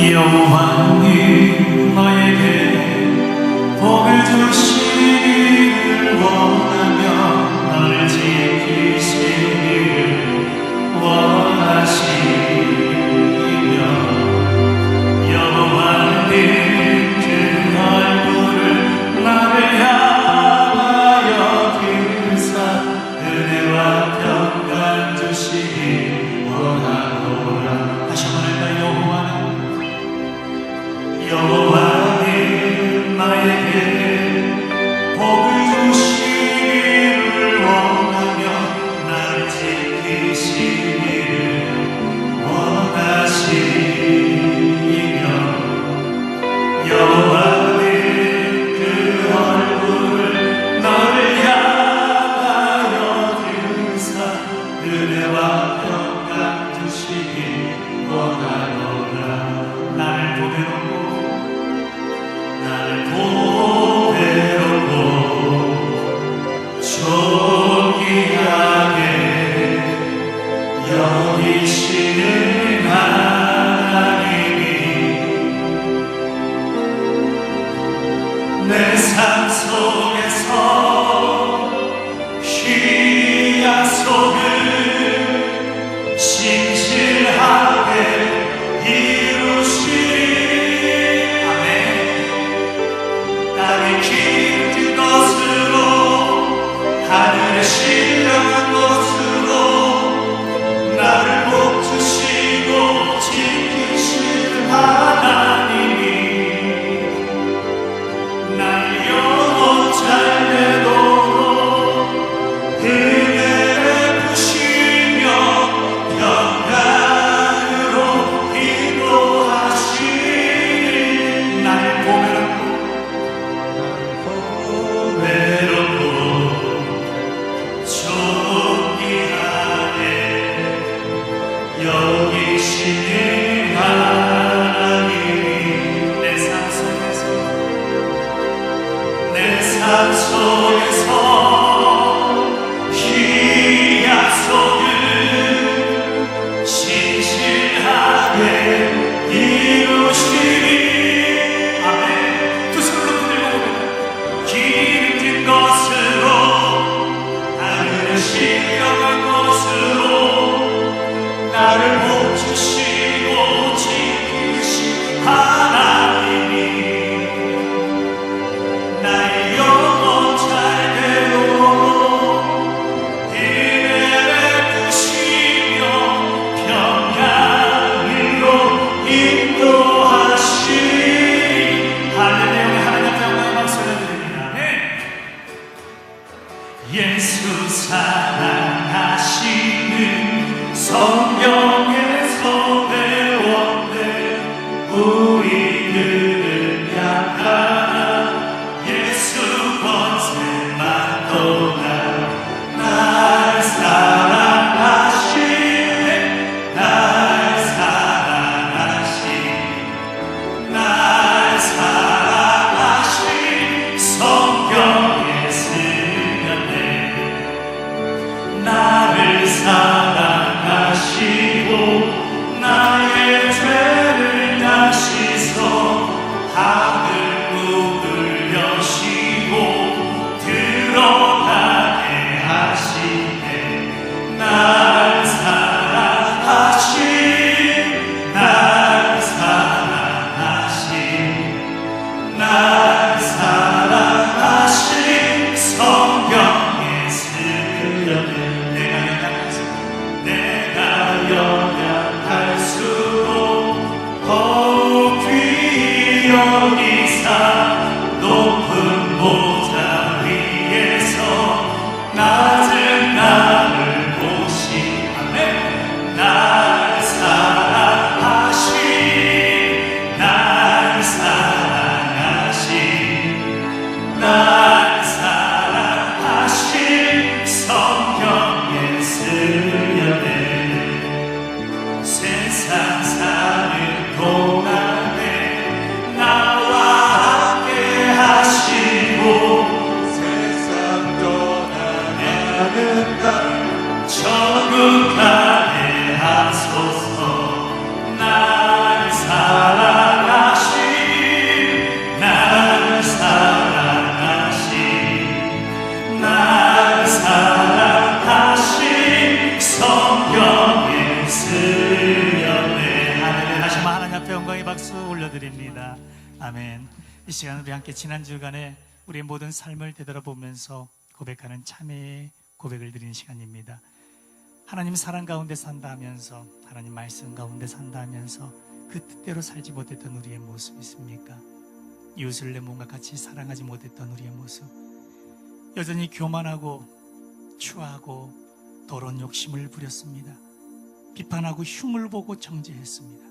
여호와님 너에게 복을 주시기를 원하며 너를 지키시기를 원하시며 여호와님 그 얼굴을 나를 향하여 들으사 은혜와 평강 주시기 원하노라. 다시 한번 할까요? 여호와님 나에게 복을 주시기를 원하며 나를 지키시기를 원하시며 여호와님 그 얼굴을 나를 향하여 들으사 은혜와 평강 주시기 원하노라. 나를 보배롭고 존귀하게 여기시는 하나님이 내 삶 속에서 희약 속을 신실하게 이루시리. 아멘. 땅이 기름진 것으로 하늘의 신령한 것으로 나를 복주시고 지키시는 하나님이 나의 영혼 잘 되도록 은혜 베푸시며 평강으로 인도하시니 나를 보배롭고 존귀하게 여기시는 하나님이 내 삶 속에서 희약 속을 신실하게 이루시니. 아멘. 두 손을 높이 들고 기름진 것으로 하늘의 신령한 것으로 나를 복주시고 지키신 하나님이 나의 영혼 잘 되도록 은혜 베푸시며 평강으로 인도하시니. 할렐루야. 하나님 앞에 영광의 박수를 드립니다. 아멘. 예수 사랑하시는 성경에서 배웠네. 우리들을 향한 예수 권세만 떠나 날 사랑하시네. 날 사랑하신 성경에 쓰였네. 나를 사랑하시고 나의 죄를 다 씻어 하늘 문을 여시고 들어가게 하시네. 날 사랑하신 성경에 쓰였네. 내가 연약할수록 더욱 귀히 여기사 높은 보좌 위에서 낮은 나를 보시네. 날 사랑하신 성경에 쓰였네. 세상 사는 동안에 나와 영광의 박수 올려드립니다. 아멘. 이 시간 우리 함께 지난 주간에 우리의 모든 삶을 되돌아보면서 고백하는 참회의 고백을 드리는 시간입니다. 하나님 사랑 가운데 산다 하면서, 하나님 말씀 가운데 산다 하면서 그 뜻대로 살지 못했던 우리의 모습 있습니까? 이웃을 내 몸과 같이 사랑하지 못했던 우리의 모습, 여전히 교만하고 추하고 더러운 욕심을 부렸습니다. 비판하고 흉을 보고 정죄했습니다.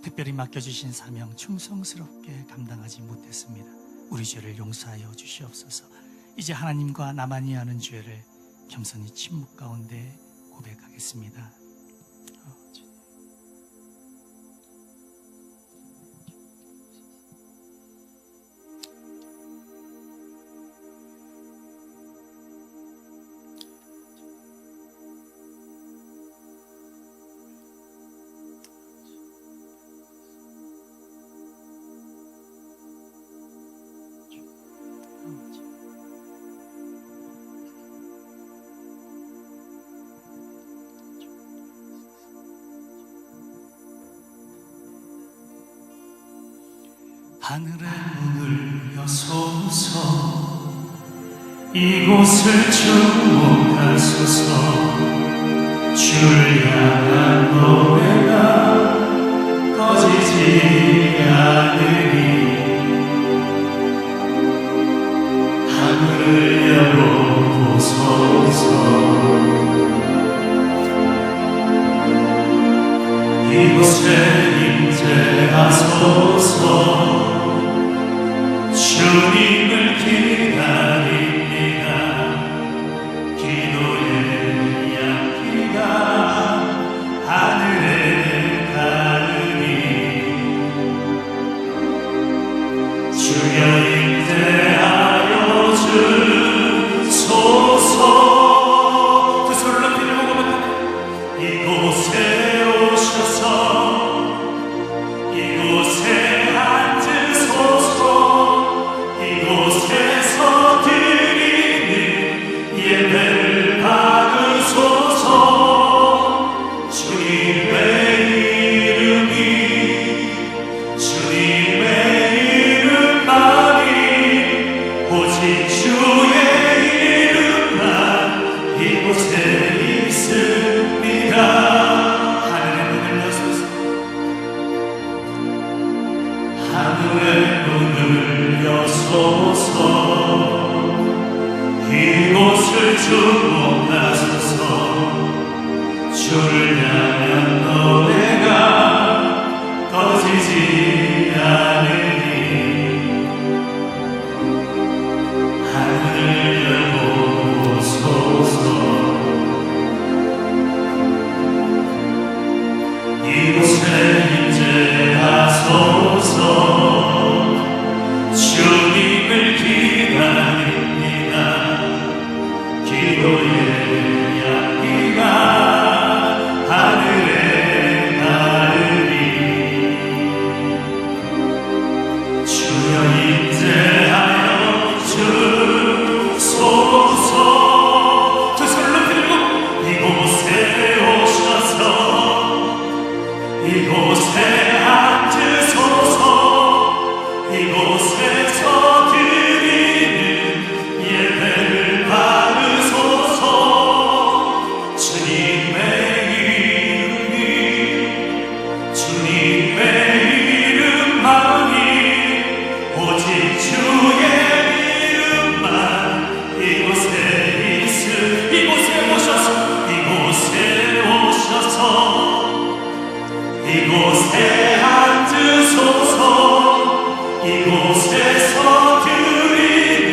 특별히 맡겨주신 사명 충성스럽게 감당하지 못했습니다. 우리 죄를 용서하여 주시옵소서. 이제 하나님과 나만이 아는 죄를 겸손히 침묵 가운데 고백하겠습니다. 하늘의 문을 여소서, 이곳을 주목하소서. 주를 향한 노래가 꺼지지 않으니 하늘을 열어보소서. 이곳에 임재하소서. 주님을 기다립니다. 기도의 향기가 하늘에 닿으니 주여 임재하여 주소서. 두 손을 높이 들고 고백하네. 이곳에 오셔서 이곳에 앉으소서. 이곳에서 드리는 예배를 받으소서. 주님의 이름이, 주님의 이름만이, 오직 주의 이름만 이곳에 있습니다. 하늘의 문을 여소서. 하늘의 문을 여소서. 이곳을 주목하소서. 주를 향한 노래가 꺼지지 않으니 하늘을 열어보소서. 이곳에 임재하소서. 주님을 기다립니다. 기도의 향기가 하늘에 닿으니 주여 임재하여 주소서. 두 손을 높이 들고 이곳에 오셔서 이곳에 앉으소서. 이곳에서 드리는 예배를 받으소서. 주님의 이름이, 주님의 이름만이, 오직 주의 이름만 이곳에 이곳에 오셔서 이곳에 오셔서 이곳에 앉으소서. 이곳에서 드리는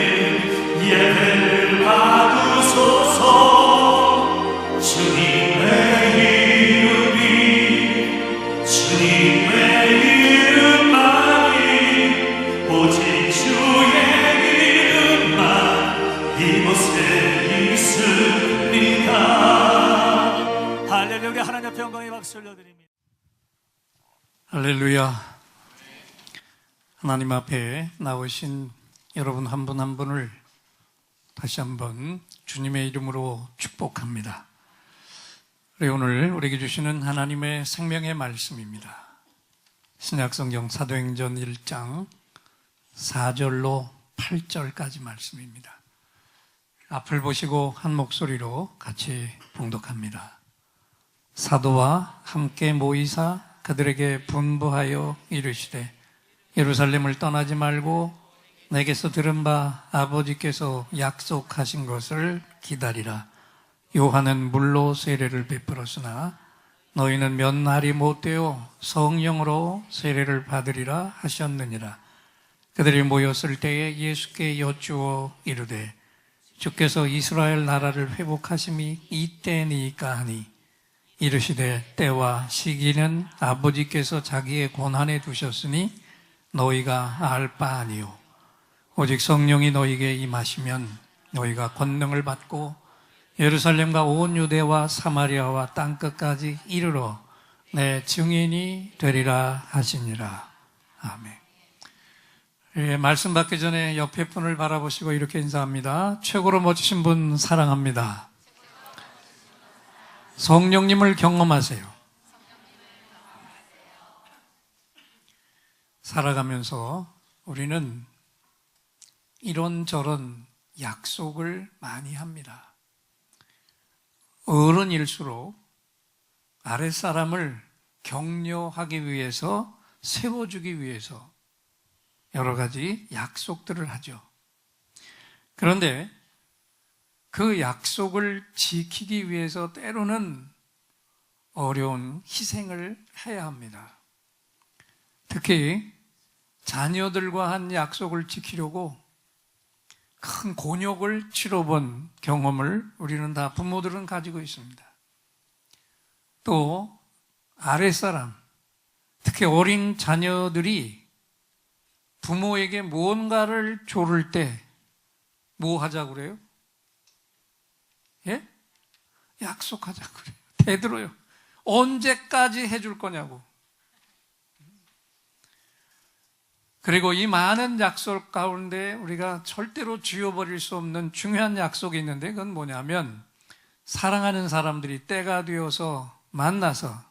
예배를 받으소서. 주님의 이름이, 주님의 이름만이, 오직 주의 이름만 이곳에 있습니다. 할렐루야. 하나님 앞에 영광의 박수 올려드립니다. 할렐루야. 하나님 앞에 나오신 여러분 한 분 한 분을 다시 한번 주님의 이름으로 축복합니다. 그리고 오늘 우리에게 주시는 하나님의 생명의 말씀입니다. 신약성경 사도행전 1장 4절로 8절까지 말씀입니다. 앞을 보시고 한 목소리로 같이 봉독합니다. 사도와 함께 모이사 그들에게 분부하여 이르시되 예루살렘을 떠나지 말고 내게서 들은 바 아버지께서 약속하신 것을 기다리라. 요한은 물로 세례를 베풀었으나 너희는 몇 날이 못되어 성령으로 세례를 받으리라 하셨느니라. 그들이 모였을 때에 예수께 여쭈어 이르되 주께서 이스라엘 나라를 회복하심이 이때니까 하니 이르시되 때와 시기는 아버지께서 자기의 권한에 두셨으니 너희가 알 바 아니요 오직 성령이 너희에게 임하시면 너희가 권능을 받고 예루살렘과 온 유대와 사마리아와 땅끝까지 이르러 내 증인이 되리라 하시니라. 아멘. 예, 말씀 받기 전에 옆에 분을 바라보시고 이렇게 인사합니다. 최고로 멋지신 분 사랑합니다. 성령님을 경험하세요. 살아가면서 우리는 이런저런 약속을 많이 합니다. 어른일수록 아랫사람을 격려하기 위해서, 세워주기 위해서 여러 가지 약속들을 하죠. 그런데 그 약속을 지키기 위해서 때로는 어려운 희생을 해야 합니다. 특히 자녀들과 한 약속을 지키려고 큰 곤욕을 치러본 경험을 우리는 다 부모들은 가지고 있습니다. 또 아랫사람, 특히 어린 자녀들이 부모에게 무언가를 조를 때 뭐 하자고 그래요? 예? 약속하자고 그래요. 대들어요. 언제까지 해줄 거냐고. 그리고 이 많은 약속 가운데 우리가 절대로 지워버릴 수 없는 중요한 약속이 있는데 그건 뭐냐면 사랑하는 사람들이 때가 되어서 만나서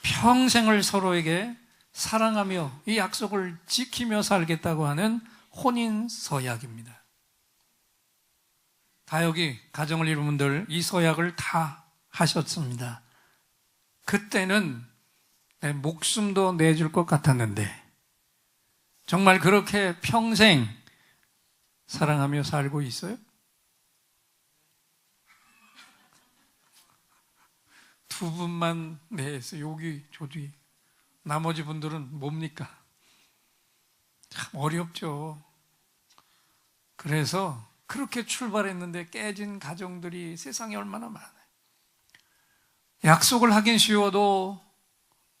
평생을 서로에게 사랑하며 이 약속을 지키며 살겠다고 하는 혼인서약입니다. 다 여기 가정을 이룬 분들 이 서약을 다 하셨습니다. 그때는 내 목숨도 내줄 것 같았는데 정말 그렇게 평생 사랑하며 살고 있어요? 두 분만 내서 여기 조디 나머지 분들은 뭡니까? 참 어렵죠. 그래서 그렇게 출발했는데 깨진 가정들이 세상에 얼마나 많아요. 약속을 하긴 쉬워도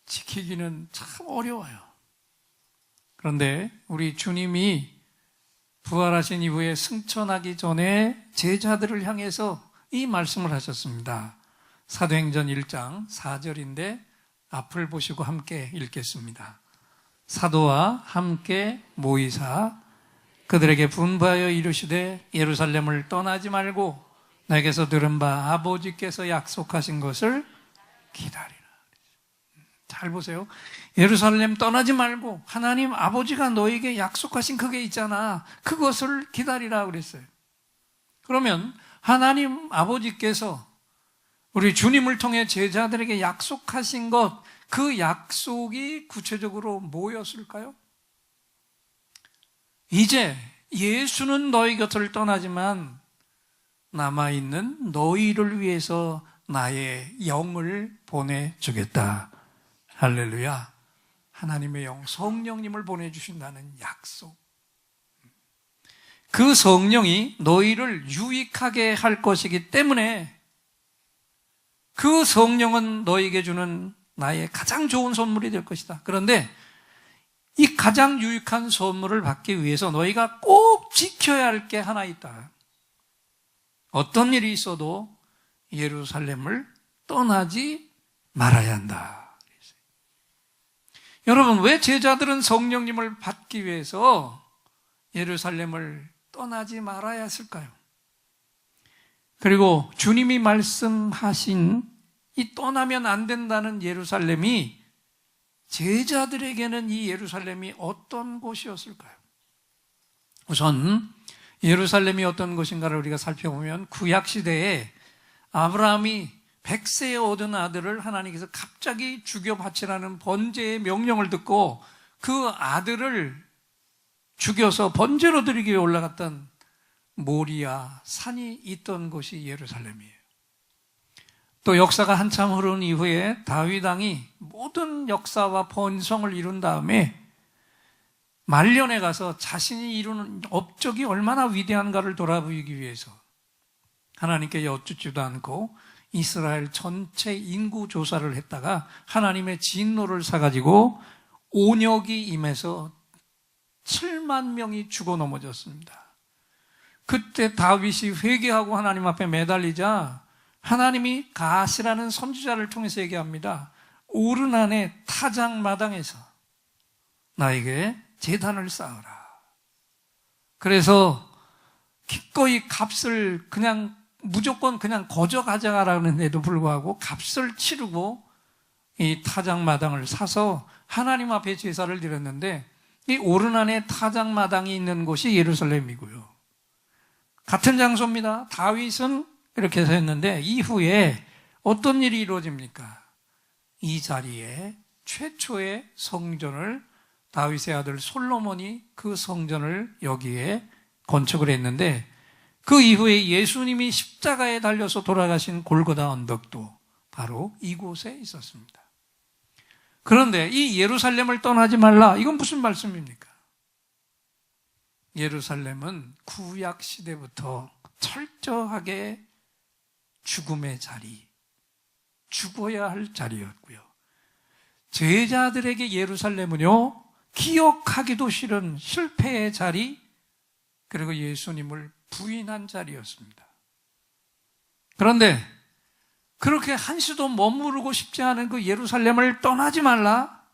지키기는 참 어려워요. 그런데 우리 주님이 부활하신 이후에 승천하기 전에 제자들을 향해서 이 말씀을 하셨습니다. 사도행전 1장 4절인데 앞을 보시고 함께 읽겠습니다. 사도와 함께 모이사 그들에게 분부하여 이르시되 예루살렘을 떠나지 말고 내게서 들은 바 아버지께서 약속하신 것을 기다리라. 잘 보세요. 예루살렘 떠나지 말고 하나님 아버지가 너에게 약속하신 그게 있잖아. 그것을 기다리라 그랬어요. 그러면 하나님 아버지께서 우리 주님을 통해 제자들에게 약속하신 것, 그 약속이 구체적으로 뭐였을까요? 이제 예수는 너희 곁을 떠나지만 남아있는 너희를 위해서 나의 영을 보내주겠다. 할렐루야. 하나님의 영, 성령님을 보내주신다는 약속. 그 성령이 너희를 유익하게 할 것이기 때문에 그 성령은 너희에게 주는 나의 가장 좋은 선물이 될 것이다. 그런데 이 가장 유익한 선물을 받기 위해서 너희가 꼭 지켜야 할 게 하나 있다. 어떤 일이 있어도 예루살렘을 떠나지 말아야 한다. 여러분, 왜 제자들은 성령님을 받기 위해서 예루살렘을 떠나지 말아야 했을까요? 그리고 주님이 말씀하신 이 떠나면 안 된다는 예루살렘이 제자들에게는 이 예루살렘이 어떤 곳이었을까요? 우선 예루살렘이 어떤 곳인가를 우리가 살펴보면 구약시대에 아브라함이 100세에 얻은 아들을 하나님께서 갑자기 죽여 바치라는 번제의 명령을 듣고 그 아들을 죽여서 번제로 드리기 위해 올라갔던 모리아 산이 있던 곳이 예루살렘이에요. 또 역사가 한참 흐른 이후에 다윗 왕이 모든 역사와 번성을 이룬 다음에 말년에 가서 자신이 이루는 업적이 얼마나 위대한가를 돌아보기 위해서 하나님께 여쭙지도 않고 이스라엘 전체 인구 조사를 했다가 하나님의 진노를 사가지고 온역이 임해서 7만 명이 죽어 넘어졌습니다. 그때 다윗이 회개하고 하나님 앞에 매달리자 하나님이 가시라는 선지자를 통해서 얘기합니다. 오르난의 타작마당에서 나에게 제단을 쌓으라. 그래서 기꺼이 값을 그냥 무조건 그냥 거저 가져가라는데도 불구하고 값을 치르고 이 타작마당을 사서 하나님 앞에 제사를 드렸는데 이 오르난의 타작마당이 있는 곳이 예루살렘이고요. 같은 장소입니다. 다윗은 이렇게 해서 했는데 이후에 어떤 일이 이루어집니까? 이 자리에 최초의 성전을 다윗의 아들 솔로몬이 그 성전을 여기에 건축을 했는데 그 이후에 예수님이 십자가에 달려서 돌아가신 골고다 언덕도 바로 이곳에 있었습니다. 그런데 이 예루살렘을 떠나지 말라. 이건 무슨 말씀입니까? 예루살렘은 구약 시대부터 철저하게 죽음의 자리, 죽어야 할 자리였고요. 제자들에게 예루살렘은요, 기억하기도 싫은 실패의 자리, 그리고 예수님을 부인한 자리였습니다. 그런데 그렇게 한시도 머무르고 싶지 않은 그 예루살렘을 떠나지 말라?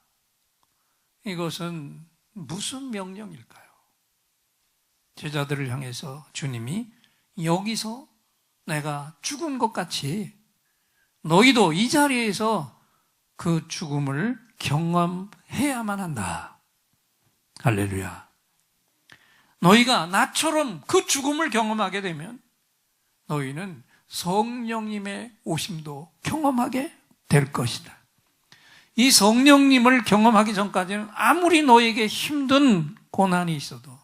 이것은 무슨 명령일까요? 제자들을 향해서 주님이 여기서 내가 죽은 것 같이 너희도 이 자리에서 그 죽음을 경험해야만 한다. 할렐루야. 너희가 나처럼 그 죽음을 경험하게 되면 너희는 성령님의 오심도 경험하게 될 것이다. 이 성령님을 경험하기 전까지는 아무리 너에게 힘든 고난이 있어도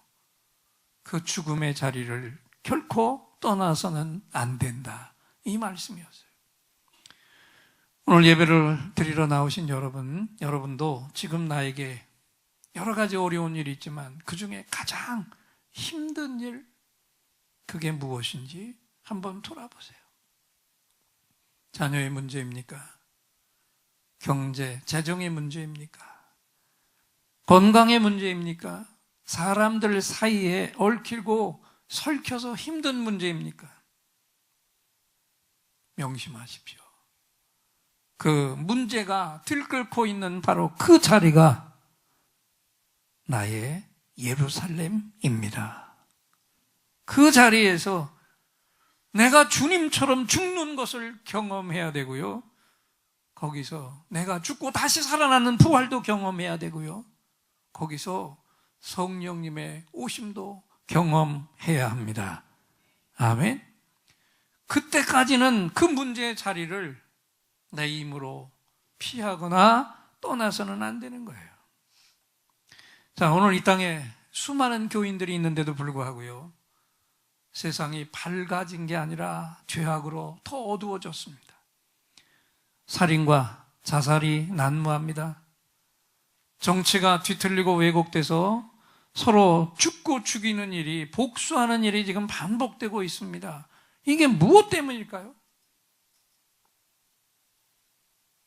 그 죽음의 자리를 결코 떠나서는 안 된다. 이 말씀이었어요. 오늘 예배를 드리러 나오신 여러분도 지금 나에게 여러 가지 어려운 일이 있지만 그 중에 가장 힘든 일, 그게 무엇인지 한번 돌아보세요. 자녀의 문제입니까? 경제, 재정의 문제입니까? 건강의 문제입니까? 사람들 사이에 얽히고 설켜서 힘든 문제입니까? 명심하십시오. 그 문제가 들끓고 있는 바로 그 자리가 나의 예루살렘입니다. 그 자리에서 내가 주님처럼 죽는 것을 경험해야 되고요. 거기서 내가 죽고 다시 살아나는 부활도 경험해야 되고요. 거기서 성령님의 오심도 경험해야 합니다. 아멘. 그때까지는 그 문제의 자리를 내 힘으로 피하거나 떠나서는 안 되는 거예요. 자, 오늘 이 땅에 수많은 교인들이 있는데도 불구하고요, 세상이 밝아진 게 아니라 죄악으로 더 어두워졌습니다. 살인과 자살이 난무합니다. 정치가 뒤틀리고 왜곡돼서 서로 죽고 죽이는 일이, 복수하는 일이 지금 반복되고 있습니다. 이게 무엇 때문일까요?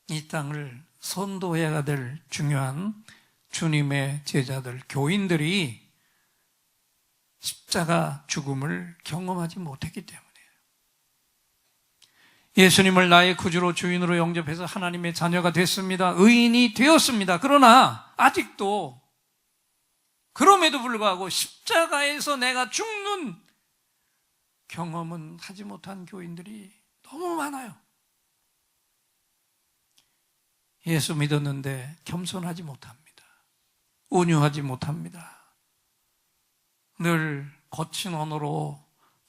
이 땅을 선도해야 될 중요한 주님의 제자들, 교인들이 십자가 죽음을 경험하지 못했기 때문이에요. 예수님을 나의 구주로 주인으로 영접해서 하나님의 자녀가 됐습니다. 의인이 되었습니다. 그러나 아직도 그럼에도 불구하고 십자가에서 내가 죽는 경험은 하지 못한 교인들이 너무 많아요. 예수 믿었는데 겸손하지 못합니다. 온유하지 못합니다. 늘 거친 언어로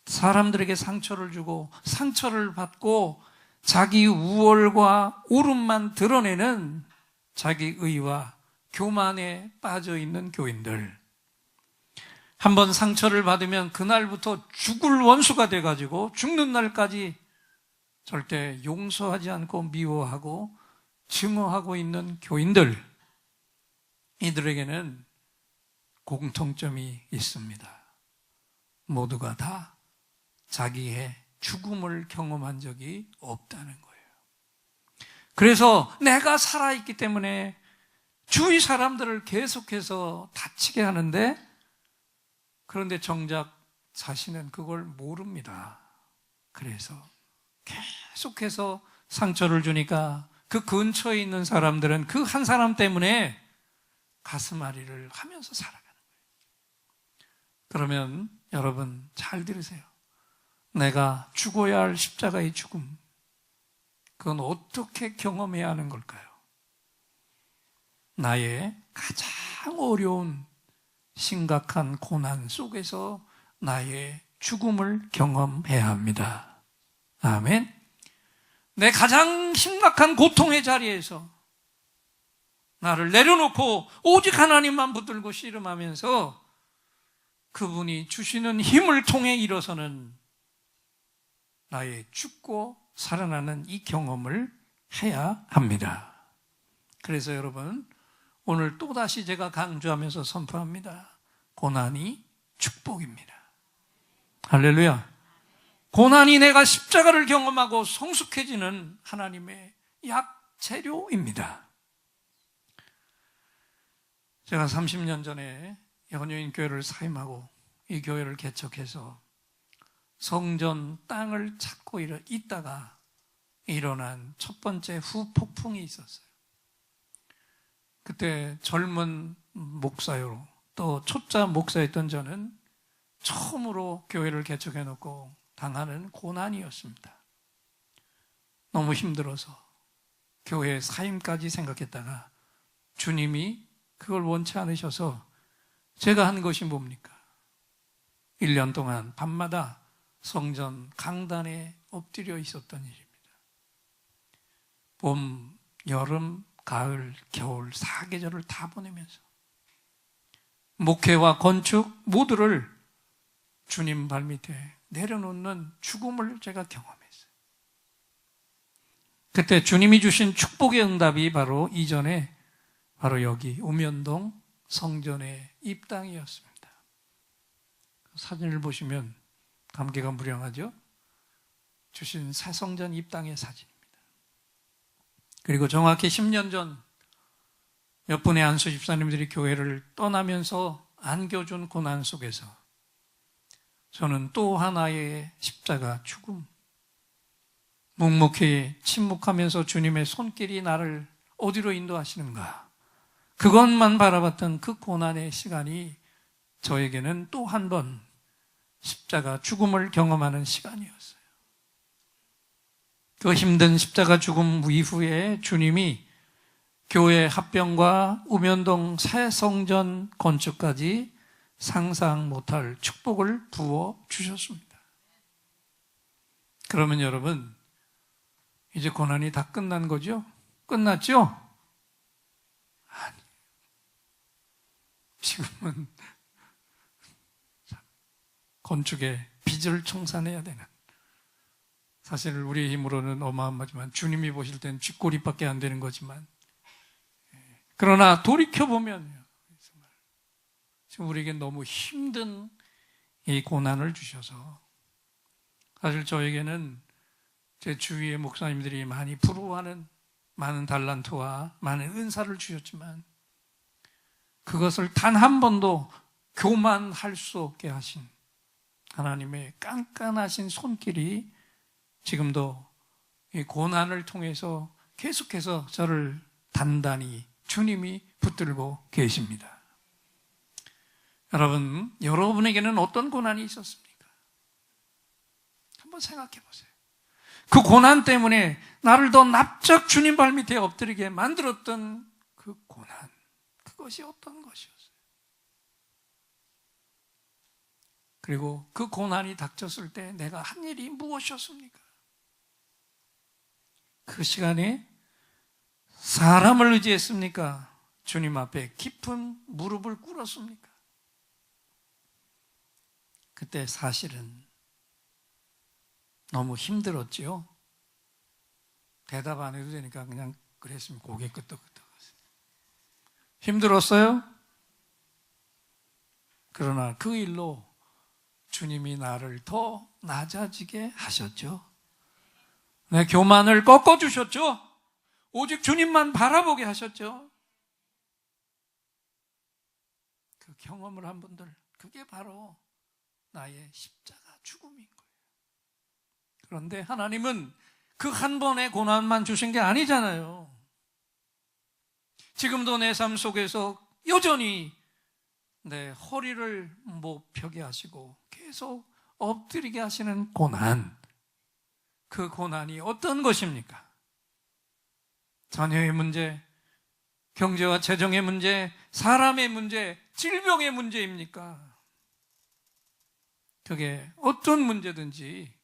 사람들에게 상처를 주고 상처를 받고 자기 우월과 오름만 드러내는 자기 의와 교만에 빠져 있는 교인들. 한번 상처를 받으면 그날부터 죽을 원수가 돼가지고 죽는 날까지 절대 용서하지 않고 미워하고 증오하고 있는 교인들. 이들에게는 공통점이 있습니다. 모두가 다 자기의 죽음을 경험한 적이 없다는 거예요. 그래서 내가 살아있기 때문에 주위 사람들을 계속해서 다치게 하는데, 그런데 정작 자신은 그걸 모릅니다. 그래서 계속해서 상처를 주니까 그 근처에 있는 사람들은 그 한 사람 때문에 가슴앓이를 하면서 살아가는 거예요. 그러면 여러분 잘 들으세요. 내가 죽어야 할 십자가의 죽음, 그건 어떻게 경험해야 하는 걸까요? 나의 가장 어려운 심각한 고난 속에서 나의 죽음을 경험해야 합니다. 아멘. 내 가장 심각한 고통의 자리에서 나를 내려놓고 오직 하나님만 붙들고 씨름하면서 그분이 주시는 힘을 통해 일어서는 나의 죽고 살아나는 이 경험을 해야 합니다. 그래서 여러분, 오늘 또다시 제가 강조하면서 선포합니다. 고난이 축복입니다. 할렐루야. 고난이 내가 십자가를 경험하고 성숙해지는 하나님의 약재료입니다. 제가 30년 전에 연유인 교회를 사임하고 이 교회를 개척해서 성전 땅을 찾고 있다가 일어난 첫 번째 후폭풍이 있었어요. 그때 젊은 목사로 또 초짜 목사였던 저는 처음으로 교회를 개척해놓고 당하는 고난이었습니다. 너무 힘들어서 교회 사임까지 생각했다가 주님이 그걸 원치 않으셔서 제가 한 것이 뭡니까? 1년 동안 밤마다 성전 강단에 엎드려 있었던 일입니다. 봄, 여름, 가을, 겨울, 사계절을 다 보내면서 목회와 건축 모두를 주님 발밑에 내려놓는 죽음을 제가 경험했어요. 그때 주님이 주신 축복의 응답이 바로 이전에 바로 여기 우면동 성전의 입당이었습니다. 사진을 보시면 감개가 무량하죠? 주신 새 성전 입당의 사진입니다. 그리고 정확히 10년 전 몇 분의 안수 집사님들이 교회를 떠나면서 안겨준 고난 속에서 저는 또 하나의 십자가 죽음, 묵묵히 침묵하면서 주님의 손길이 나를 어디로 인도하시는가, 그것만 바라봤던 그 고난의 시간이 저에게는 또 한 번 십자가 죽음을 경험하는 시간이었어요. 그 힘든 십자가 죽음 이후에 주님이 교회 합병과 우면동 새 성전 건축까지 상상 못할 축복을 부어 주셨습니다. 그러면 여러분, 이제 고난이 다 끝난 거죠? 끝났죠? 아니, 지금은 건축에 빚을 청산해야 되는, 사실 우리의 힘으로는 어마어마하지만 주님이 보실 때는 쥐꼬리밖에 안 되는 거지만, 그러나 돌이켜보면 지금 우리에게 너무 힘든 이 고난을 주셔서, 사실 저에게는 제 주위의 목사님들이 많이 부러워하는 많은 달란트와 많은 은사를 주셨지만 그것을 단 한 번도 교만할 수 없게 하신 하나님의 깐깐하신 손길이 지금도 이 고난을 통해서 계속해서 저를 단단히 주님이 붙들고 계십니다. 여러분, 여러분에게는 어떤 고난이 있었습니까? 한번 생각해 보세요. 그 고난 때문에 나를 더 납작 주님 발밑에 엎드리게 만들었던 그 고난, 그것이 어떤 것이었어요? 그리고 그 고난이 닥쳤을 때 내가 한 일이 무엇이었습니까? 그 시간에 사람을 의지했습니까? 주님 앞에 깊은 무릎을 꿇었습니까? 그때 사실은 너무 힘들었지요. 대답 안 해도 되니까 그냥 그랬으면 고개 끄덕끄덕. 힘들었어요? 그러나 그 일로 주님이 나를 더 낮아지게 하셨죠. 내 교만을 꺾어주셨죠. 오직 주님만 바라보게 하셨죠. 그 경험을 한 분들, 그게 바로 나의 십자가 죽음인 거예요. 그런데 하나님은 그 한 번의 고난만 주신 게 아니잖아요. 지금도 내 삶 속에서 여전히 내 허리를 못 펴게 하시고 계속 엎드리게 하시는 고난, 그 고난이 어떤 것입니까? 자녀의 문제, 경제와 재정의 문제, 사람의 문제, 질병의 문제입니까? 그게 어떤 문제든지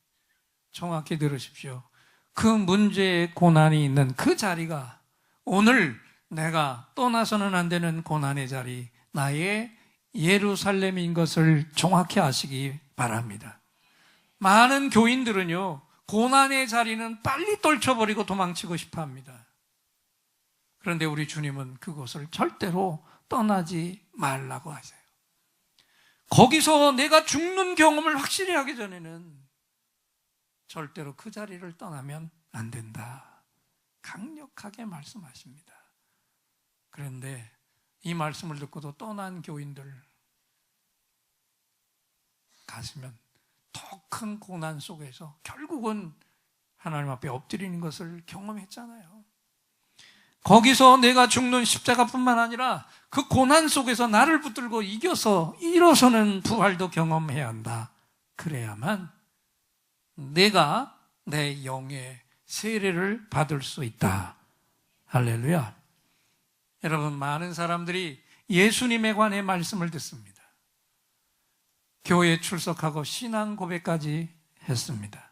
정확히 들으십시오. 그 문제의 고난이 있는 그 자리가 오늘 내가 떠나서는 안 되는 고난의 자리, 나의 예루살렘인 것을 정확히 아시기 바랍니다. 많은 교인들은요, 고난의 자리는 빨리 떨쳐버리고 도망치고 싶어 합니다. 그런데 우리 주님은 그곳을 절대로 떠나지 말라고 하세요. 거기서 내가 죽는 경험을 확실히 하기 전에는 절대로 그 자리를 떠나면 안 된다. 강력하게 말씀하십니다. 그런데 이 말씀을 듣고도 떠난 교인들 가시면 더 큰 고난 속에서 결국은 하나님 앞에 엎드리는 것을 경험했잖아요. 거기서 내가 죽는 십자가뿐만 아니라 그 고난 속에서 나를 붙들고 이겨서 일어서는 부활도 경험해야 한다. 그래야만 내가 내 영의 세례를 받을 수 있다. 할렐루야. 여러분, 많은 사람들이 예수님에 관해 말씀을 듣습니다. 교회에 출석하고 신앙 고백까지 했습니다.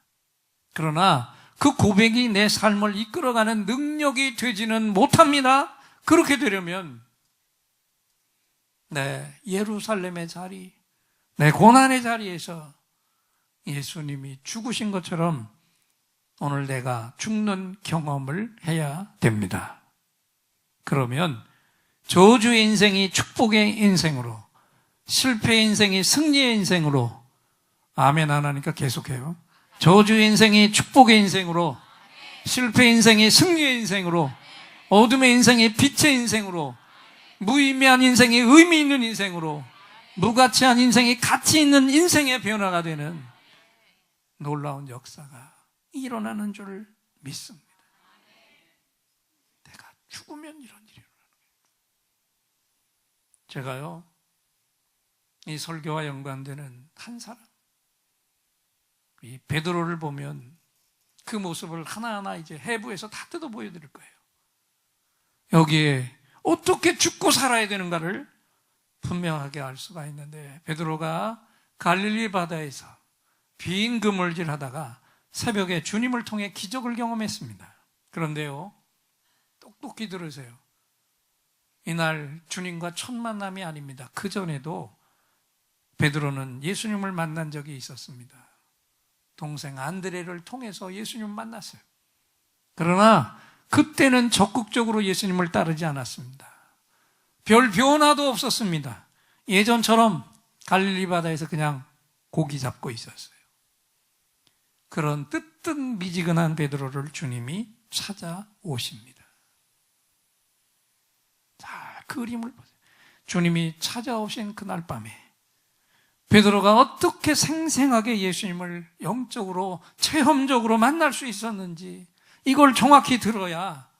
그러나 그 고백이 내 삶을 이끌어가는 능력이 되지는 못합니다. 그렇게 되려면 내 예루살렘의 자리, 내 고난의 자리에서 예수님이 죽으신 것처럼 오늘 내가 죽는 경험을 해야 됩니다. 그러면 저주의 인생이 축복의 인생으로, 실패의 인생이 승리의 인생으로, 아멘 안 하니까 계속해요. 저주의 인생이 축복의 인생으로, 실패의 인생이 승리의 인생으로, 어둠의 인생이 빛의 인생으로, 무의미한 인생이 의미 있는 인생으로, 무가치한 인생이 가치 있는 인생의 변화가 되는 놀라운 역사가 일어나는 줄 믿습니다. 내가 죽으면 이런 일이 일어나는 거예요. 제가요, 이 설교와 연관되는 한 사람, 이 베드로를 보면 그 모습을 하나하나 이제 해부해서 다 뜯어 보여드릴 거예요. 여기에 어떻게 죽고 살아야 되는가를 분명하게 알 수가 있는데, 베드로가 갈릴리 바다에서 빈 그물질 하다가 새벽에 주님을 통해 기적을 경험했습니다. 그런데요, 똑똑히 들으세요. 이날 주님과 첫 만남이 아닙니다. 그 전에도 베드로는 예수님을 만난 적이 있었습니다. 동생 안드레를 통해서 예수님을 만났어요. 그러나 그때는 적극적으로 예수님을 따르지 않았습니다. 별 변화도 없었습니다. 예전처럼 갈릴리 바다에서 그냥 고기 잡고 있었어요. 그런 뜨뜻미지근한 베드로를 주님이 찾아오십니다. 자, 그림을 보세요. 주님이 찾아오신 그날 밤에 베드로가 어떻게 생생하게 예수님을 영적으로 체험적으로 만날 수 있었는지, 이걸 정확히 들어야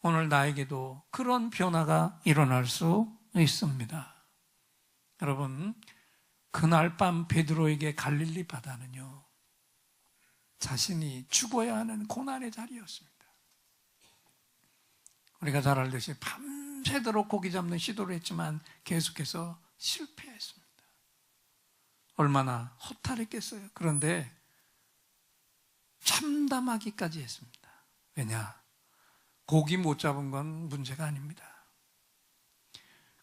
오늘 나에게도 그런 변화가 일어날 수 있습니다. 여러분, 그날 밤 베드로에게 갈릴리 바다는요, 자신이 죽어야 하는 고난의 자리였습니다. 우리가 잘 알듯이 밤새도록 고기 잡는 시도를 했지만 계속해서 실패했습니다. 얼마나 허탈했겠어요. 그런데 참담하기까지 했습니다. 왜냐? 고기 못 잡은 건 문제가 아닙니다.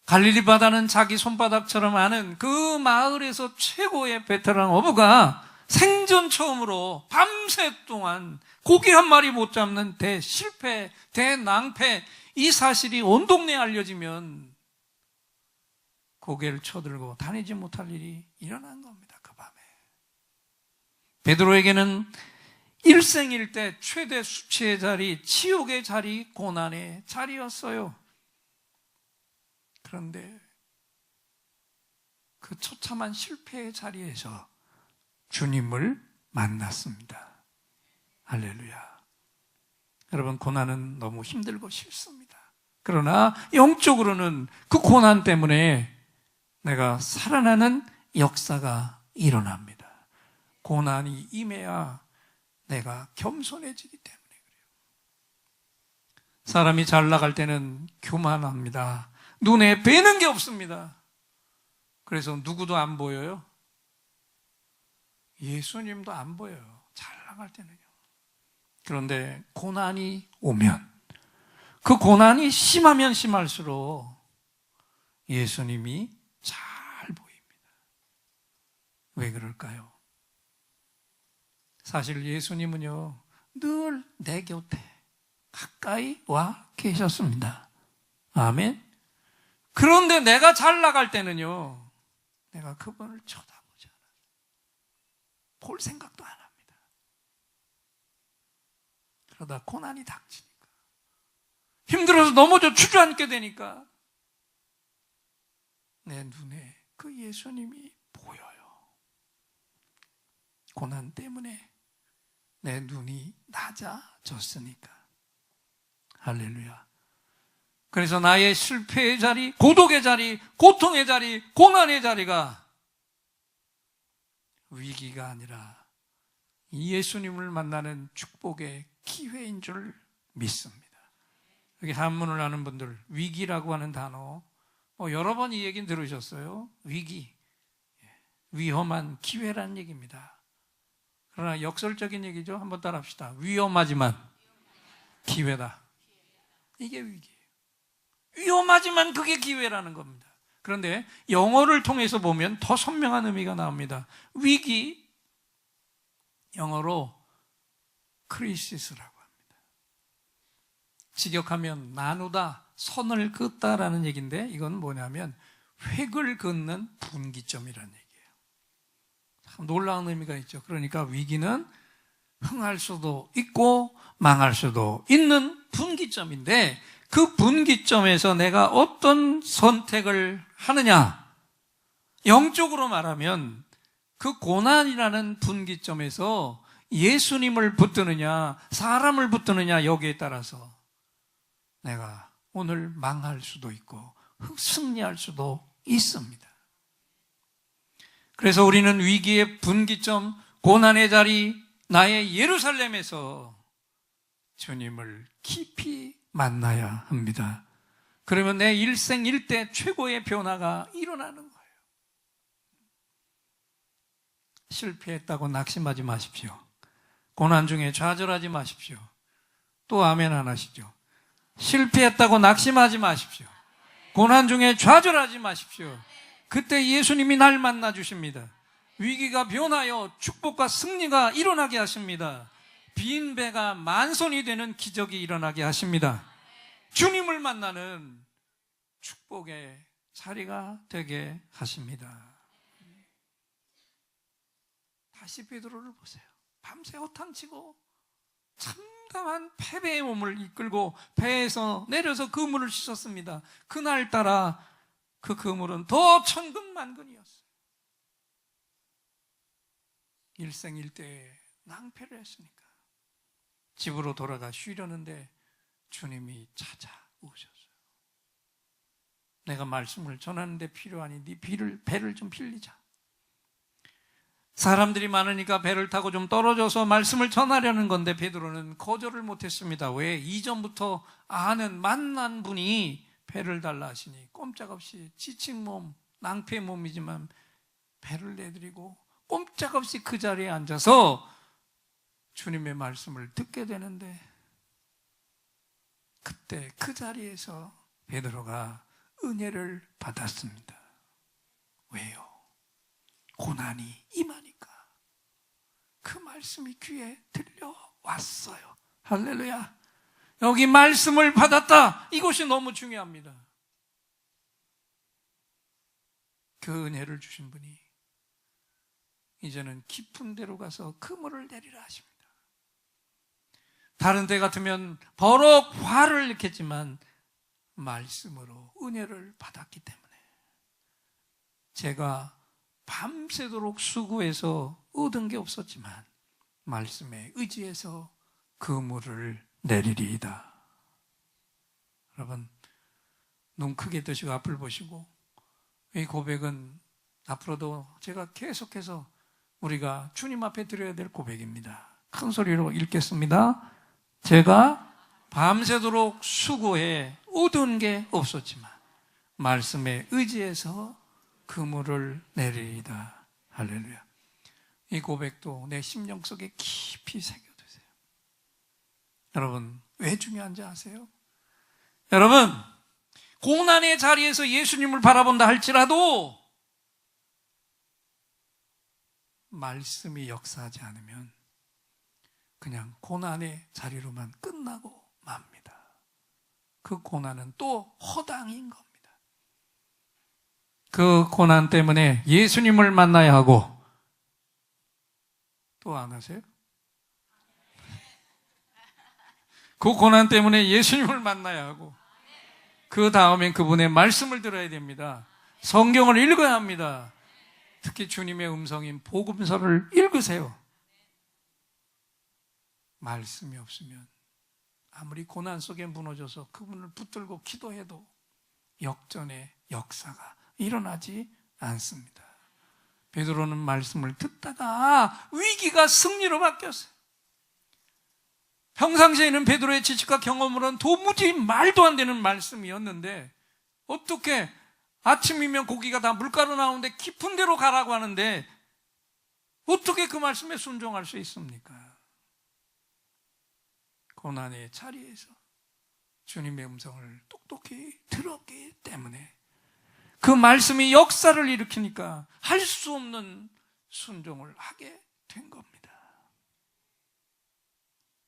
갈릴리 바다는 자기 손바닥처럼 아는 그 마을에서 최고의 베테랑 어부가 생전 처음으로 밤새 동안 고기 한 마리 못 잡는 대실패, 대낭패, 이 사실이 온 동네에 알려지면 고개를 쳐들고 다니지 못할 일이 일어난 겁니다. 그 밤에. 베드로에게는 일생일대 최대 수치의 자리, 지옥의 자리, 고난의 자리였어요. 그런데 그 처참한 실패의 자리에서 주님을 만났습니다. 할렐루야. 여러분, 고난은 너무 힘들고 싫습니다. 그러나 영적으로는 그 고난 때문에 내가 살아나는 역사가 일어납니다. 고난이 임해야 내가 겸손해지기 때문에 그래요. 사람이 잘 나갈 때는 교만합니다. 눈에 뵈는 게 없습니다. 그래서 누구도 안 보여요. 예수님도 안 보여요. 잘 나갈 때는요. 그런데 고난이 오면, 그 고난이 심하면 심할수록 예수님이 잘 보입니다. 왜 그럴까요? 사실 예수님은요, 늘 내 곁에 가까이 와 계셨습니다. 아멘. 그런데 내가 잘 나갈 때는요, 내가 그분을 쳐다보지 않아요. 볼 생각도 안 합니다. 그러다 고난이 닥치니까, 힘들어서 넘어져 주저앉게 되니까 내 눈에 그 예수님이 보여요. 고난 때문에 내 눈이 낮아졌으니까. 할렐루야. 그래서 나의 실패의 자리, 고독의 자리, 고통의 자리, 고난의 자리가 위기가 아니라 예수님을 만나는 축복의 기회인 줄 믿습니다. 여기 한문을 아는 분들, 위기라고 하는 단어 여러 번 이 얘기는 들으셨어요. 위기, 위험한 기회란 얘기입니다. 그러나 역설적인 얘기죠. 한번 따라합시다. 위험하지만 기회다. 이게 위기예요. 위험하지만 그게 기회라는 겁니다. 그런데 영어를 통해서 보면 더 선명한 의미가 나옵니다. 위기, 영어로 크리시스라고 합니다. 직역하면 나누다, 선을 긋다라는 얘기인데, 이건 뭐냐면 획을 긋는 분기점이라는 얘기예요. 참 놀라운 의미가 있죠. 그러니까 위기는 흥할 수도 있고 망할 수도 있는 분기점인데, 그 분기점에서 내가 어떤 선택을 하느냐, 영적으로 말하면 그 고난이라는 분기점에서 예수님을 붙드느냐 사람을 붙드느냐, 여기에 따라서 내가 오늘 망할 수도 있고 승리할 수도 있습니다. 그래서 우리는 위기의 분기점, 고난의 자리, 나의 예루살렘에서 주님을 깊이 만나야 합니다. 그러면 내 일생 일대 최고의 변화가 일어나는 거예요. 실패했다고 낙심하지 마십시오. 고난 중에 좌절하지 마십시오. 또 아멘 안 하시죠? 실패했다고 낙심하지 마십시오. 고난 중에 좌절하지 마십시오. 그때 예수님이 날 만나 주십니다. 위기가 변하여 축복과 승리가 일어나게 하십니다. 빈 배가 만손이 되는 기적이 일어나게 하십니다. 주님을 만나는 축복의 자리가 되게 하십니다. 다시 베드로를 보세요. 밤새 허탕치고 참담한 패배의 몸을 이끌고 배에서 내려서 그물을 씻었습니다. 그날따라 그 그물은 더 천근만근이었어요. 일생일대에 낭패를 했으니까 집으로 돌아가 쉬려는데 주님이 찾아오셨어요. 내가 말씀을 전하는데 필요하니 네 배를 좀 빌리자. 사람들이 많으니까 배를 타고 좀 떨어져서 말씀을 전하려는 건데 베드로는 거절을 못했습니다. 왜? 이전부터 아는 만난 분이 배를 달라 하시니 꼼짝없이 지친 몸, 낭패 몸이지만 배를 내드리고 꼼짝없이 그 자리에 앉아서 주님의 말씀을 듣게 되는데, 그때 그 자리에서 베드로가 은혜를 받았습니다. 왜요? 고난이 임하니까 그 말씀이 귀에 들려왔어요. 할렐루야. 여기 말씀을 받았다. 이것이 너무 중요합니다. 그 은혜를 주신 분이 이제는 깊은 데로 가서 그물을 내리라 하십니다. 다른 때 같으면 버럭 화를 냈겠지만 말씀으로 은혜를 받았기 때문에 제가 밤새도록 수고해서 얻은 게 없었지만 말씀에 의지해서 그물을 내리리이다. 여러분, 눈 크게 뜨시고 앞을 보시고, 이 고백은 앞으로도 제가 계속해서 우리가 주님 앞에 드려야 될 고백입니다. 큰 소리로 읽겠습니다. 제가 밤새도록 수고해 얻은 게 없었지만 말씀에 의지해서 그물을 내리리이다. 할렐루야. 이 고백도 내 심령 속에 깊이 새겨두세요. 여러분, 왜 중요한지 아세요? 여러분, 고난의 자리에서 예수님을 바라본다 할지라도 말씀이 역사하지 않으면 그냥 고난의 자리로만 끝나고 맙니다. 그 고난은 또 허당인 겁니다. 그 고난 때문에 예수님을 만나야 하고, 또 안 하세요? 그 고난 때문에 예수님을 만나야 하고, 그 다음엔 그분의 말씀을 들어야 됩니다. 성경을 읽어야 합니다. 특히 주님의 음성인 복음서를 읽으세요. 말씀이 없으면 아무리 고난 속에 무너져서 그분을 붙들고 기도해도 역전의 역사가 일어나지 않습니다. 베드로는 말씀을 듣다가 위기가 승리로 바뀌었어요. 평상시에는 베드로의 지식과 경험으로는 도무지 말도 안 되는 말씀이었는데, 어떻게 아침이면 고기가 다 물가로 나오는데 깊은 데로 가라고 하는데 어떻게 그 말씀에 순종할 수 있습니까? 고난의 자리에서 주님의 음성을 똑똑히 들었기 때문에 그 말씀이 역사를 일으키니까 할 수 없는 순종을 하게 된 겁니다.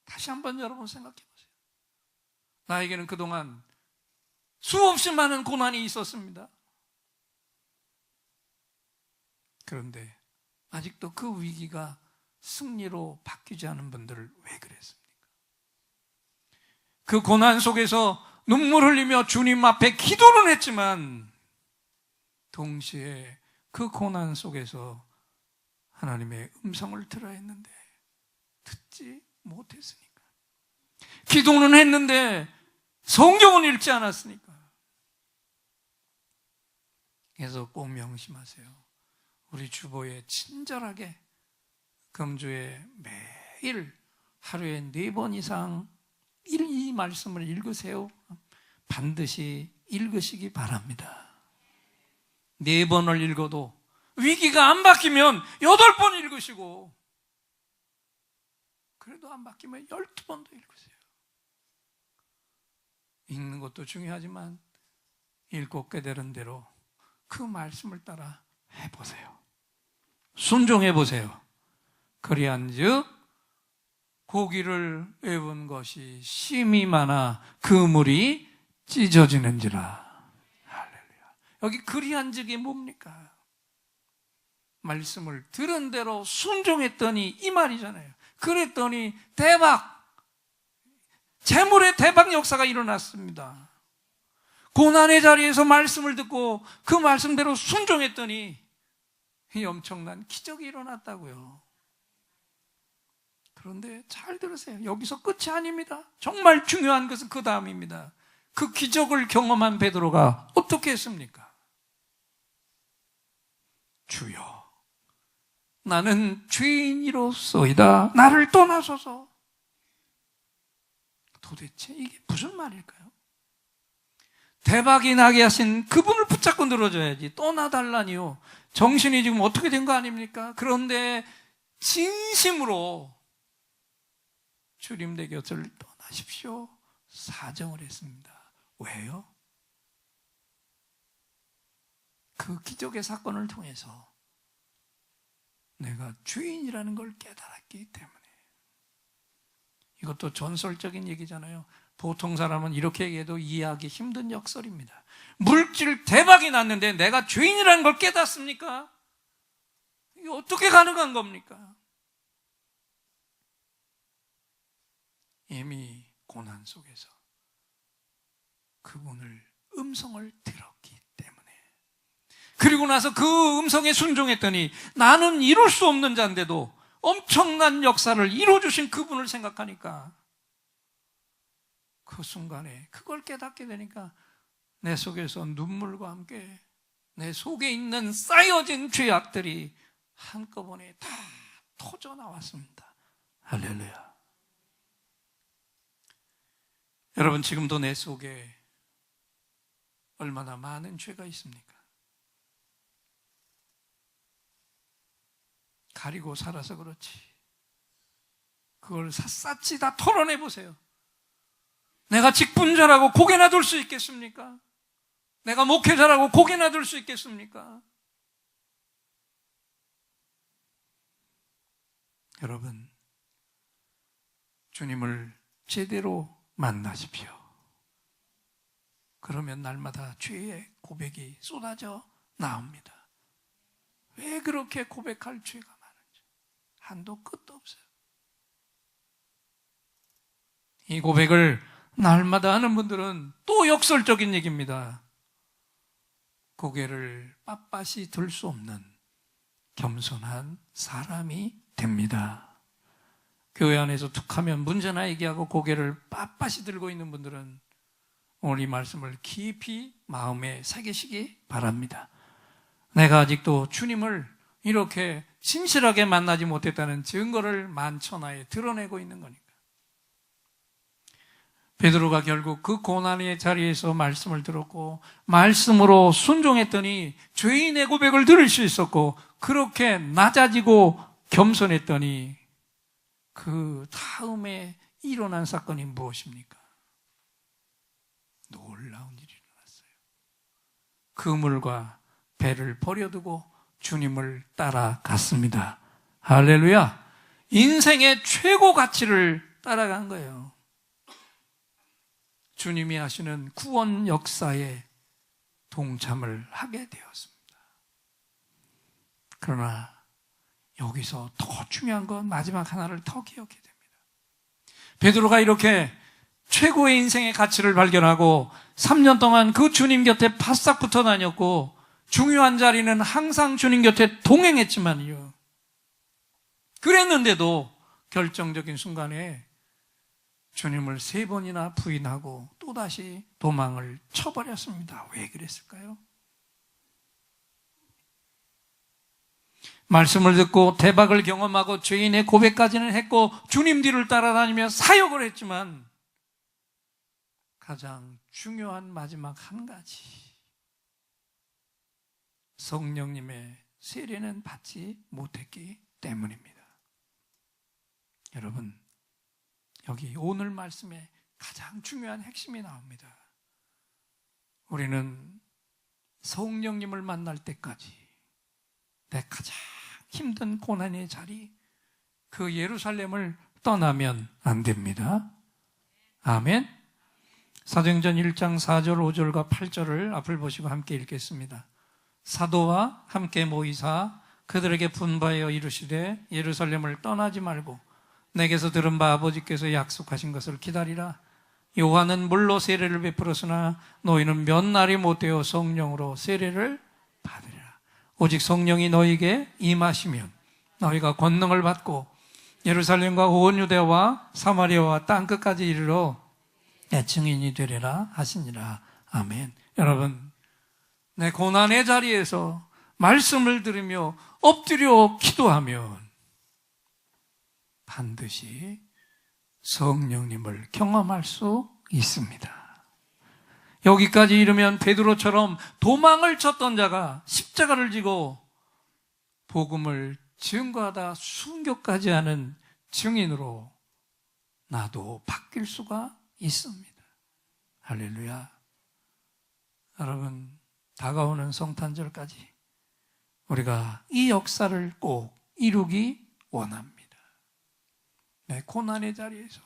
다시 한번 여러분 생각해 보세요. 나에게는 그동안 수없이 많은 고난이 있었습니다. 그런데 아직도 그 위기가 승리로 바뀌지 않은 분들을 왜 그랬습니까? 그 고난 속에서 눈물 흘리며 주님 앞에 기도는 했지만 동시에 그 고난 속에서 하나님의 음성을 들어야 했는데 듣지 못했으니까, 기도는 했는데 성경은 읽지 않았으니까. 그래서 꼭 명심하세요. 우리 주보에 친절하게 금주에 매일 하루에 4번 이상 이 말씀을 읽으세요. 반드시 읽으시기 바랍니다. 4번을 읽어도 위기가 안 바뀌면 8번 읽으시고, 그래도 안 바뀌면 12번도 읽으세요. 읽는 것도 중요하지만 읽고 깨달은 대로 그 말씀을 따라 해보세요. 순종해보세요. 그리한즉 고기를 외운 것이 심이 많아 그물이 찢어지는지라. 할렐루야. 여기 그리한즉이 뭡니까? 말씀을 들은 대로 순종했더니 이 말이잖아요. 그랬더니 대박, 재물의 대박 역사가 일어났습니다. 고난의 자리에서 말씀을 듣고 그 말씀대로 순종했더니 이 엄청난 기적이 일어났다고요. 그런데 잘 들으세요. 여기서 끝이 아닙니다. 정말 중요한 것은 그 다음입니다. 그 기적을 경험한 베드로가 어떻게 했습니까? 주여, 나는 죄인이로소이다. 나를 떠나소서. 도대체 이게 무슨 말일까요? 대박이 나게 하신 그분을 붙잡고 늘어져야지. 떠나달라니요. 정신이 지금 어떻게 된 거 아닙니까? 그런데 진심으로 주님 내 곁을 떠나십시오. 사정을 했습니다. 왜요? 그 기적의 사건을 통해서 내가 죄인이라는 걸 깨달았기 때문에. 이것도 전설적인 얘기잖아요. 보통 사람은 이렇게 얘기해도 이해하기 힘든 역설입니다. 물질 대박이 났는데 내가 죄인이라는 걸 깨닫습니까? 이게 어떻게 가능한 겁니까? 이미 고난 속에서 그분을 음성을 들었기 때문에. 그리고 나서 그 음성에 순종했더니 나는 이룰 수 없는 자인데도 엄청난 역사를 이루어주신 그분을 생각하니까 그 순간에 그걸 깨닫게 되니까 내 속에서 눈물과 함께 내 속에 있는 쌓여진 죄악들이 한꺼번에 다 터져 나왔습니다. 할렐루야. 여러분, 지금도 내 속에 얼마나 많은 죄가 있습니까? 가리고 살아서 그렇지. 그걸 샅샅이 다 털어내 보세요. 내가 직분자라고 고개나 들 수 있겠습니까? 내가 목회자라고 고개나 들 수 있겠습니까? 여러분, 주님을 제대로 만나십시오. 그러면 날마다 죄의 고백이 쏟아져 나옵니다. 왜 그렇게 고백할 죄가 많은지 한도 끝도 없어요. 이 고백을 날마다 하는 분들은 또 역설적인 얘기입니다. 고개를 빳빳이 들 수 없는 겸손한 사람이 됩니다. 교회 안에서 툭하면 문제나 얘기하고 고개를 빳빳이 들고 있는 분들은 오늘 이 말씀을 깊이 마음에 새기시기 바랍니다. 내가 아직도 주님을 이렇게 신실하게 만나지 못했다는 증거를 만천하에 드러내고 있는 거니까. 베드로가 결국 그 고난의 자리에서 말씀을 들었고 말씀으로 순종했더니 죄인의 고백을 들을 수 있었고 그렇게 낮아지고 겸손했더니 그 다음에 일어난 사건이 무엇입니까? 놀라운 일이 일어났어요. 그물과 배를 버려두고 주님을 따라갔습니다. 할렐루야. 인생의 최고 가치를 따라간 거예요. 주님이 하시는 구원 역사에 동참을 하게 되었습니다. 그러나 여기서 더 중요한 건 마지막 하나를 더 기억해야 됩니다. 베드로가 이렇게 최고의 인생의 가치를 발견하고 3년 동안 그 주님 곁에 바싹 붙어 다녔고 중요한 자리는 항상 주님 곁에 동행했지만요. 그랬는데도 결정적인 순간에 주님을 3번이나 부인하고 또다시 도망을 쳐버렸습니다. 왜 그랬을까요? 말씀을 듣고 대박을 경험하고 죄인의 고백까지는 했고 주님 뒤를 따라다니며 사역을 했지만 가장 중요한 마지막 한 가지, 성령님의 세례는 받지 못했기 때문입니다. 여러분, 여기 오늘 말씀에 가장 중요한 핵심이 나옵니다. 우리는 성령님을 만날 때까지 내 가장 힘든 고난의 자리, 그 예루살렘을 떠나면 안 됩니다. 아멘. 사도행전 1장 4절 5절과 8절을 앞을 보시고 함께 읽겠습니다. 사도와 함께 모이사 그들에게 분바하여 이르시되 예루살렘을 떠나지 말고 내게서 들은 바 아버지께서 약속하신 것을 기다리라. 요한은 물로 세례를 베풀었으나 너희는 몇 날이 못되어 성령으로 세례를 받으리라. 오직 성령이 너희에게 임하시면 너희가 권능을 받고 예루살렘과 온 유대와 사마리아와 땅끝까지 이르러 내 증인이 되리라 하시니라. 아멘. 여러분, 내 고난의 자리에서 말씀을 들으며 엎드려 기도하면 반드시 성령님을 경험할 수 있습니다. 여기까지 이르면 베드로처럼 도망을 쳤던 자가 십자가를 지고 복음을 증거하다 순교까지 하는 증인으로 나도 바뀔 수가 있습니다. 할렐루야. 여러분, 다가오는 성탄절까지 우리가 이 역사를 꼭 이루기 원합니다. 내 고난의 자리에서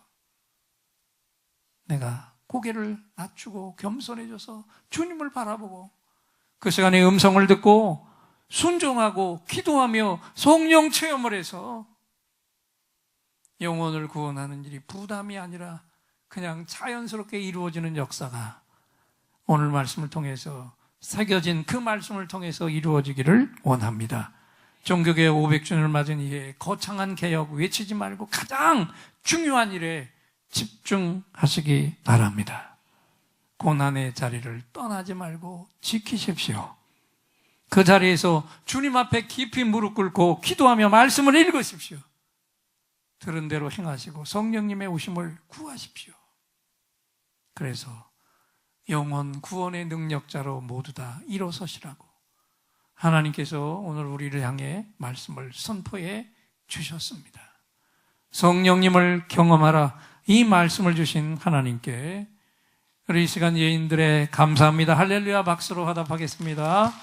내가 고개를 낮추고 겸손해져서 주님을 바라보고 그 시간에 음성을 듣고 순종하고 기도하며 성령 체험을 해서 영혼을 구원하는 일이 부담이 아니라 그냥 자연스럽게 이루어지는 역사가 오늘 말씀을 통해서 새겨진 그 말씀을 통해서 이루어지기를 원합니다. 종교개혁 500주년을 맞은 이에 거창한 개혁 외치지 말고 가장 중요한 일에 집중하시기 바랍니다. 고난의 자리를 떠나지 말고 지키십시오. 그 자리에서 주님 앞에 깊이 무릎 꿇고 기도하며 말씀을 읽으십시오. 들은 대로 행하시고 성령님의 오심을 구하십시오. 그래서 영혼 구원의 능력자로 모두 다 일어서시라고 하나님께서 오늘 우리를 향해 말씀을 선포해 주셨습니다. 성령님을 경험하라, 이 말씀을 주신 하나님께 우리 이 시간 예인들의 감사합니다. 할렐루야 박수로 화답하겠습니다.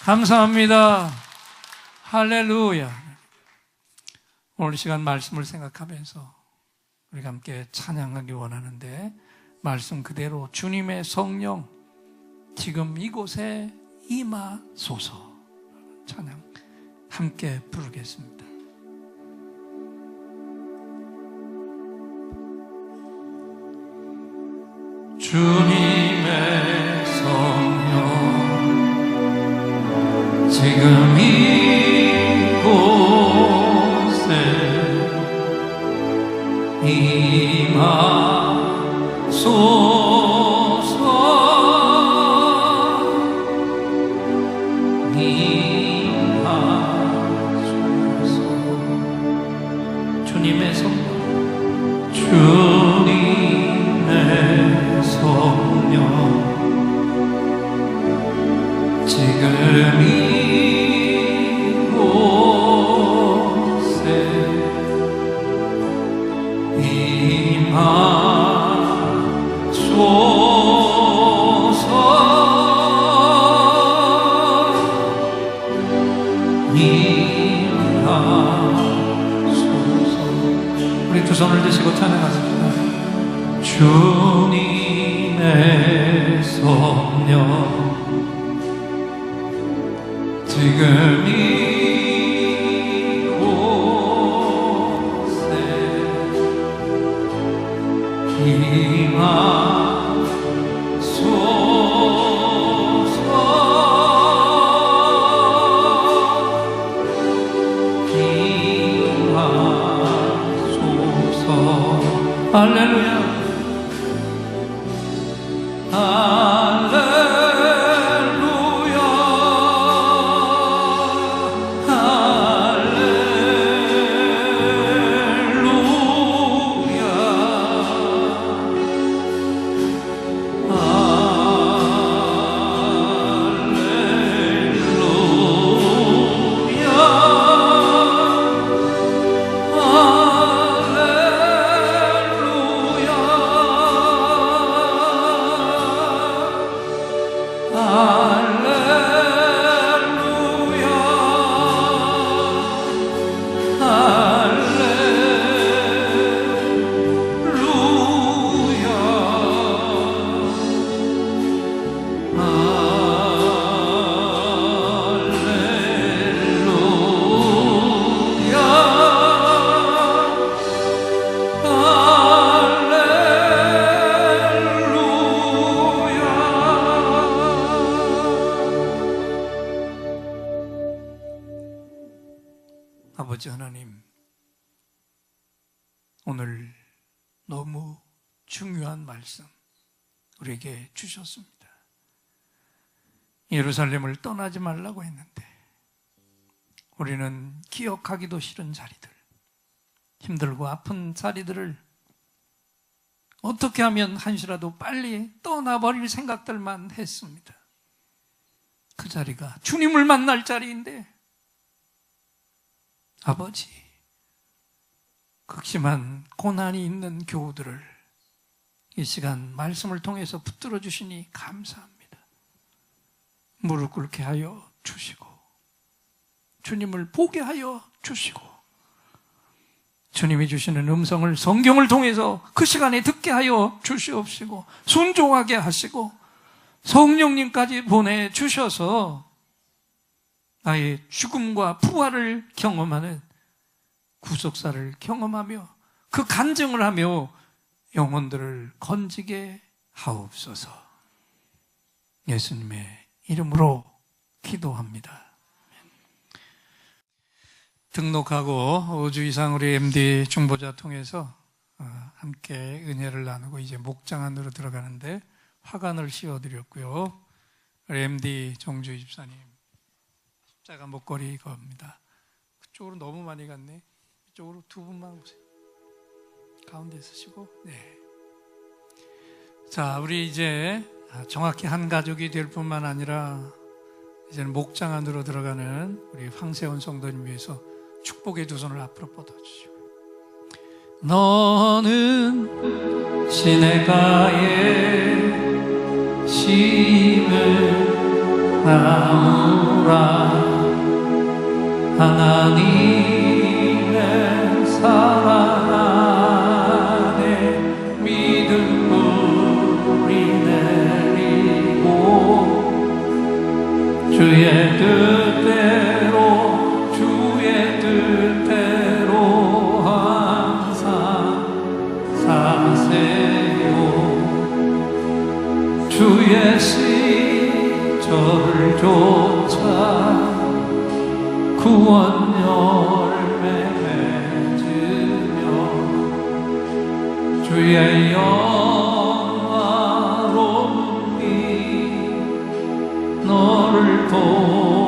감사합니다. 할렐루야. 오늘 이 시간 말씀을 생각하면서 우리가 함께 찬양하기 원하는데, 말씀 그대로 주님의 성령 지금 이곳에 임하소서 찬양 함께 부르겠습니다. 주님의 성령 지금 이곳에 임하소서. 임하소서. 주님의 성령 주님의 성령 지금 이곳에 임하소서. 우리 두 손을 드시고 찬양하십시다. 주님의 성령 지금 이곳에 임하소서. 할렐루야. 아버지 하나님, 오늘 너무 중요한 말씀 우리에게 주셨습니다. 예루살렘을 떠나지 말라고 했는데 우리는 기억하기도 싫은 자리들, 힘들고 아픈 자리들을 어떻게 하면 한시라도 빨리 떠나버릴 생각들만 했습니다. 그 자리가 주님을 만날 자리인데 아버지, 극심한 고난이 있는 교우들을 이 시간 말씀을 통해서 붙들어 주시니 감사합니다. 무릎 꿇게 하여 주시고 주님을 보게 하여 주시고 주님이 주시는 음성을 성경을 통해서 그 시간에 듣게 하여 주시옵시고 순종하게 하시고 성령님까지 보내주셔서 나의 죽음과 부활을 경험하는 구속사를 경험하며 그 간증을 하며 영혼들을 건지게 하옵소서. 예수님의 이름으로 기도합니다. 등록하고 5주 이상 우리 MD 중보자 통해서 함께 은혜를 나누고 이제 목장 안으로 들어가는데 화관을 씌워드렸고요. 우리 MD 정주 집사님 십자가 목걸이 겁니다. 그쪽으로 너무 많이 갔네. 이쪽으로 두 분만 오세요. 가운데 서시고. 네. 자, 우리 이제 정확히 한 가족이 될 뿐만 아니라 이제는 목장 안으로 들어가는 우리 황세원 성도님 위해서 축복의 두 손을 앞으로 뻗어주시고. 너는 시냇가에 심은 나무라 하나님의 사랑 안에 믿음 뿌리 내리고 주의 뜻대로 주의 뜻대로 항상 사세요. 주의 시절을 쫓아 구원 열매 맺으며 주의 영화로운 이 너를 보호하리니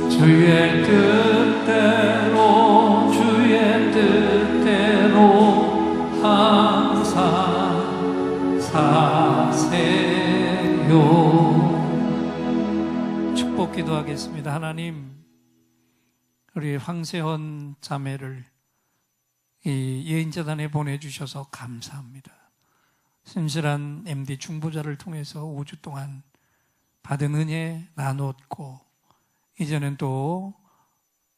주의 뜻대로 주의 뜻대로 항상 사세요. 축복 기도하겠습니다. 하나님, 우리 황세헌 자매를 이 예인재단에 보내주셔서 감사합니다. 신실한 MD 중보자를 통해서 5주 동안 받은 은혜 나눴고 이제는 또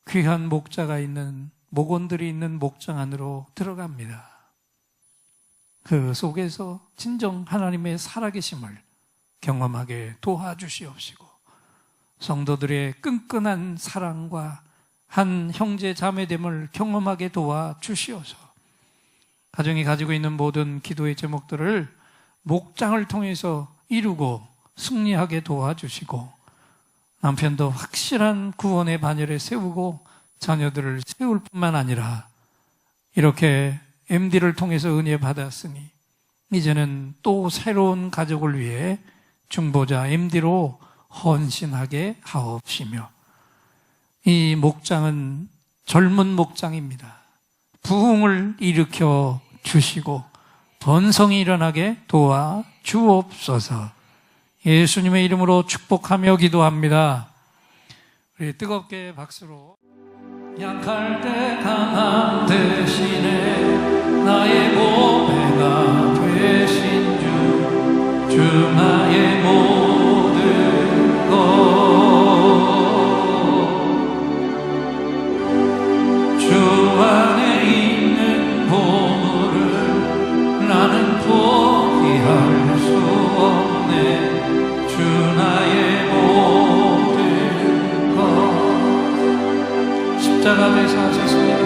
귀한 목자가 있는 목원들이 있는 목장 안으로 들어갑니다. 그 속에서 진정 하나님의 살아계심을 경험하게 도와주시옵시고 성도들의 끈끈한 사랑과 한 형제 자매됨을 경험하게 도와주시어서 가정이 가지고 있는 모든 기도의 제목들을 목장을 통해서 이루고 승리하게 도와주시고 남편도 확실한 구원의 반열에 세우고 자녀들을 세울 뿐만 아니라 이렇게 MD를 통해서 은혜 받았으니 이제는 또 새로운 가족을 위해 중보자 MD로 헌신하게 하옵시며 이 목장은 젊은 목장입니다. 부흥을 일으켜 주시고 번성이 일어나게 도와 주옵소서. 예수님의 이름으로 축복하며 기도합니다. 우리 뜨겁게 박수로. 약할 때 강함 대신에 나의 보배가 되신 주 나의 모든 것 주 안에 있는 보물을 나는 포기할 수 없네. 주 나의 모든 것 십자가 제사 하셨습니다.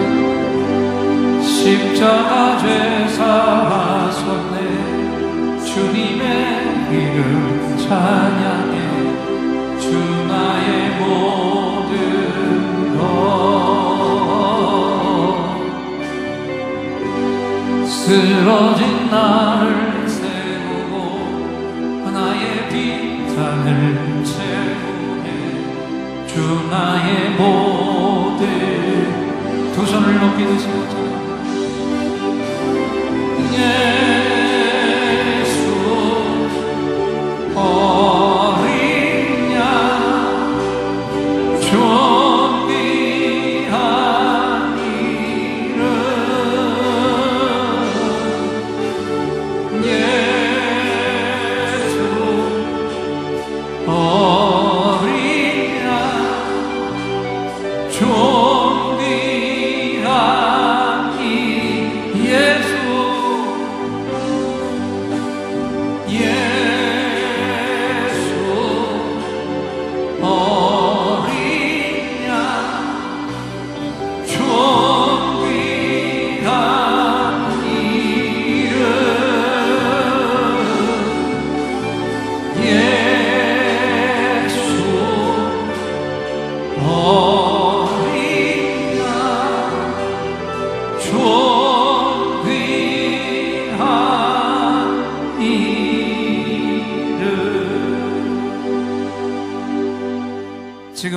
십자가 제사 하셨네. 주님의 이름 찬양해. 주 나의 모든 것 쓰러진 나를 세우고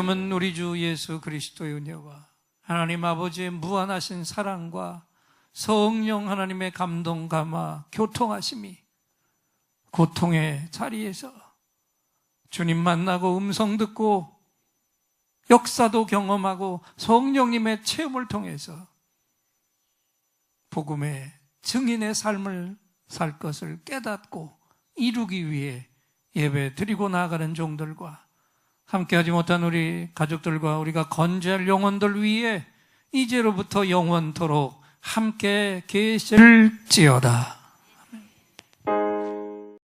남은 우리 주 예수 그리스도의 은혜와 하나님 아버지의 무한하신 사랑과 성령 하나님의 감동 감화 교통하심이 고통의 자리에서 주님 만나고 음성 듣고 역사도 경험하고 성령님의 체험을 통해서 복음의 증인의 삶을 살 것을 깨닫고 이루기 위해 예배 드리고 나아가는 종들과 함께하지 못한 우리 가족들과 우리가 건재할 영혼들 위해 이제로부터 영원토록 함께 계실지어다.